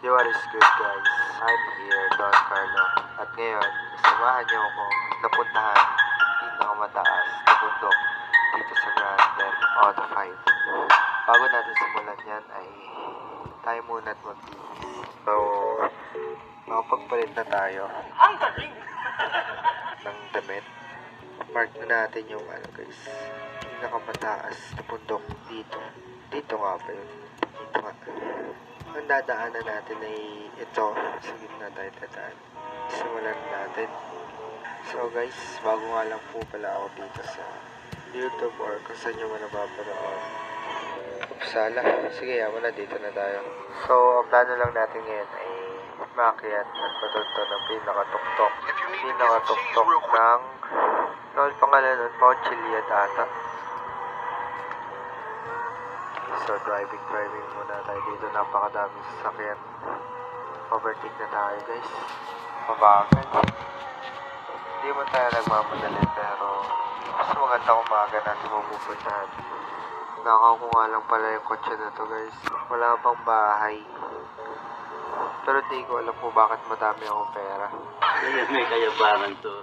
Yo, what is good guys? I'm here, Don Carlo. At ngayon, samahan niyo ako napuntahan ang pinakamataas na bundok dito sa Grand Theft Auto 5. Bago natin simulan yan ay tayo muna at magbihis. So, makapagpalit na tayo ng damit. Mark na natin yung guys, pinakamataas na bundok dito. Dito nga ba yun? Dito nga. Ang dadaanan natin ay ito. Sa gitna tayo dadaan. Simulan natin. So guys, bago nga lang po pala ako dito sa YouTube or kung saan nyo man napapanood. Upsala. Sige, wala dito na tayo. So, ang plano lang natin ngayon ay makiat at patunto ng pinakatuktok. Pinakatuktok ng ano pangalan nun? Mount Chiliad ata. So, driving muna tayo dito. Napakadaming sasakyan. Overtake na tayo, guys. Mabagal. Hindi mo tayo nagmamadali, pero mas maganda kung maaga natin mapupuntahan. Nakaw ko nga lang pala yung kotse na to, guys. Wala pang bahay. Pero di ko alam po bakit madami akong pera. Kaya may kayabangan to.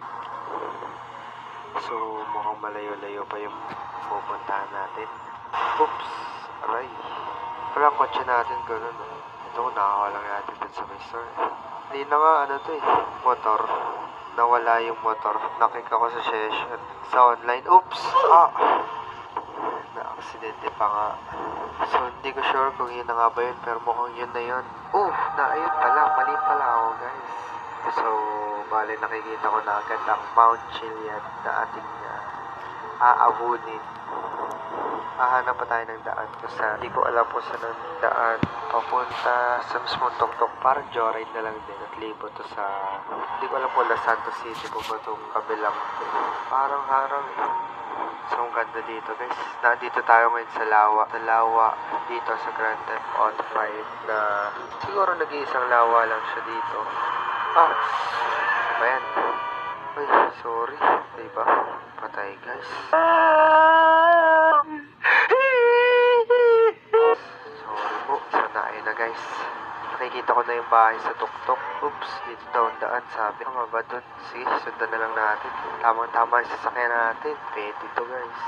So, mukhang malayo-layo pa yung pupuntahan natin. Oops! Aray. Walang kotse natin ganun. Ito, nakakawalang natin dun sa may store. Hindi na nga, motor. Nawala yung motor. Nakik ako sa session. Sa online. Oops! Na-aksidente pa nga. So, hindi ko sure kung yun na nga ba yun. Pero mukhang yun na yun. Ayun pala. Mali pala ako, guys. So, bale nakikita ko na agad ang Mount Chiliad na ating aabunin. Hahanap pa tayo ng daan kasi hindi ko alam kung saan ang daan papunta sa mismong tuktok. Parang joyride na lang din at libo to sa hindi ko alam kung Los Santos City po ba itong kabilang parang harang so ang ganda dito guys. Nandito tayo ngayon sa lawa dito sa Grand Theft Auto 5 na siguro nag-iisang lawa lang siya dito. Ayan. Ay, sorry. Diba? Patay guys. Sorry po. Sana ayun na guys. Nakikita ko na yung bahay sa tuktok. Oops, dito daw ang daan. Sabi, tama ba dun? Sige, sundan na lang natin. Tamang-tama yung sasakyan natin. Pwede to guys.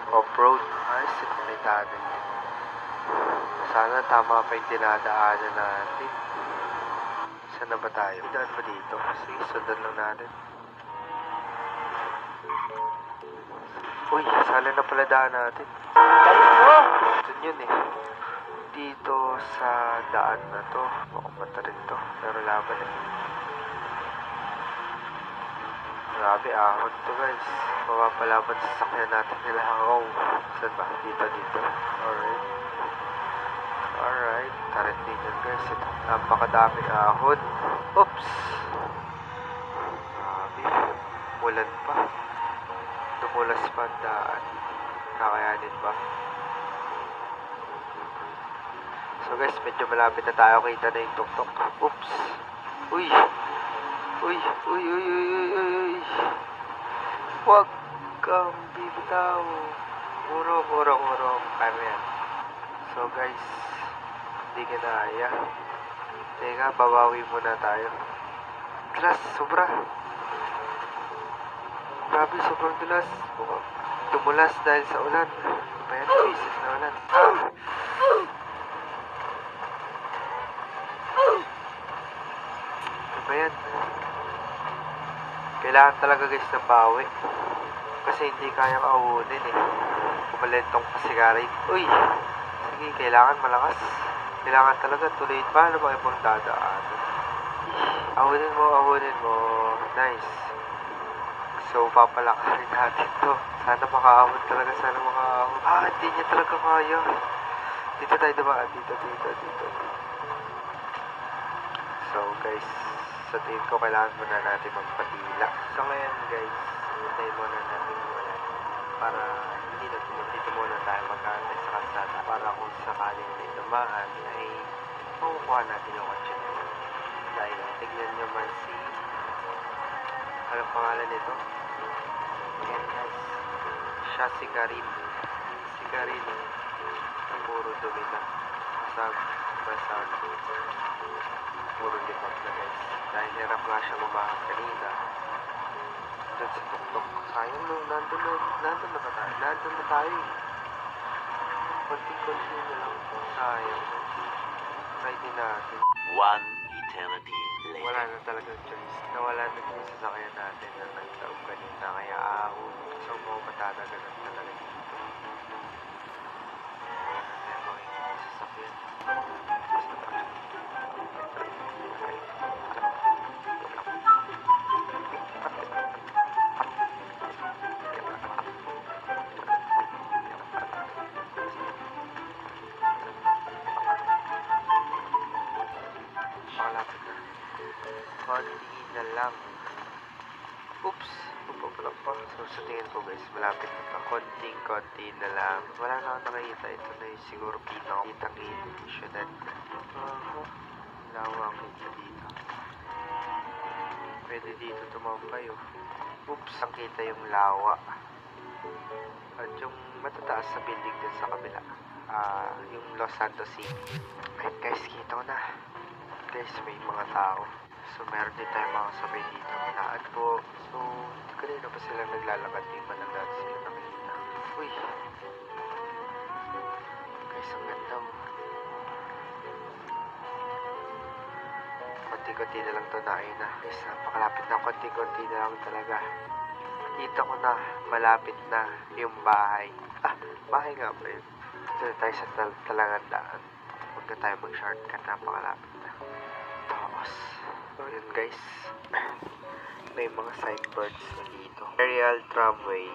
Off-road. Ayos, may tunnel. Sana tama pa yung dinadaanan natin. Saan na ba tayo? Daan ba dito? Sige, sundan lang natin. Uy, sala na pala daan natin. Dun yun dito sa daan na to. Mukhang mata rin to. Pero laban Grabe, ahon to guys. Mapapalaban sa sakyan natin nila. Saan ba? Dito. Alright. Tarit din yun guys. Napakadaming ahon. Oops! Grabe. Mulan pa. Dumulas pa ang daan. Kakayanin ba? So guys, medyo malapit na tayo. Kita na yung tuktok. Oops! Uy! Huwag kang bibitaw. Muro. Kaya yan. So guys, hindi ka na kaya. Teka, babawi muna tayo. Dulas, sobra. Grabe, sobrang dulas. Tumulas dahil sa ulan. Ayan, pieces na ulan. Ayan. Kailangan talaga guys ng bawi. Kasi hindi kayang ahunin Kumalentong pasigarin. Uy! Sige, kailangan malakas. Kailangan talaga tuloy. Paano ba ibang dadaan? Ahunin mo. Nice. So, papalakarin natin to. Sana makaahon talaga. Hindi niya talaga kaya. Dito tayo dumaan. Dito. So, guys, sa tingin ko, kailangan muna natin magpatila. So, ngayon, guys, hintayin muna natin para dito muna tayo mag-aantay sa kalsada para kung sakaling may dumaan ay makukuha natin yung kotse nila. Dahil, tignan nyo man anong pangalan nito? Ayan guys, siya si Karin na puro dumi na. basag, basag. Puro limot na guys. Dahil hirap nga siya lumahak kanina. Doon sa tuktok. Sayang no, nandun na ba tayo? Nandun na tayo eh. Konting-konti na lang. Sayang. Try din natin. One eternity Wala later. na talagang choice. Nawala na yung sasakyan natin na nagtaob kanina. Kaya so mo matatagalan talaga dito. Ayan na tayo makikita sa sasakyan. Makalapit na. Konti na lang. Oops! Pupupulang pa. So sa tingin ko guys, malapit na to. Konting-konti na lang. Wala na akong nakikita. Ito na yung siguro pinakakitang syudad. Lawang kita dito. Pwede dito tumambay oh. Oops! Ang kita yung lawa. At yung matataas sa building din sa kabila. Yung Los Santos City. Ayun guys, kita ko na. Guys, may mga tao. So, meron din tayong mga sabay dito. Hinaan po. So, kanina pa sila naglalakad. Di ba naglalakad sila nakikita? Uy! Guys, ang ganda oh. Konti-konti na lang to na. Ayun na. Guys, napakalapit na. Konti-konti na lang talaga. Kita ko na. Malapit na yung bahay. Bahay nga ba yun? Ito na tayo sa talagang daan. Huwag na tayo mag-shortcut. Napakalapit na. Tapos, so yun guys. May mga signboards na dito. Aerial tramway.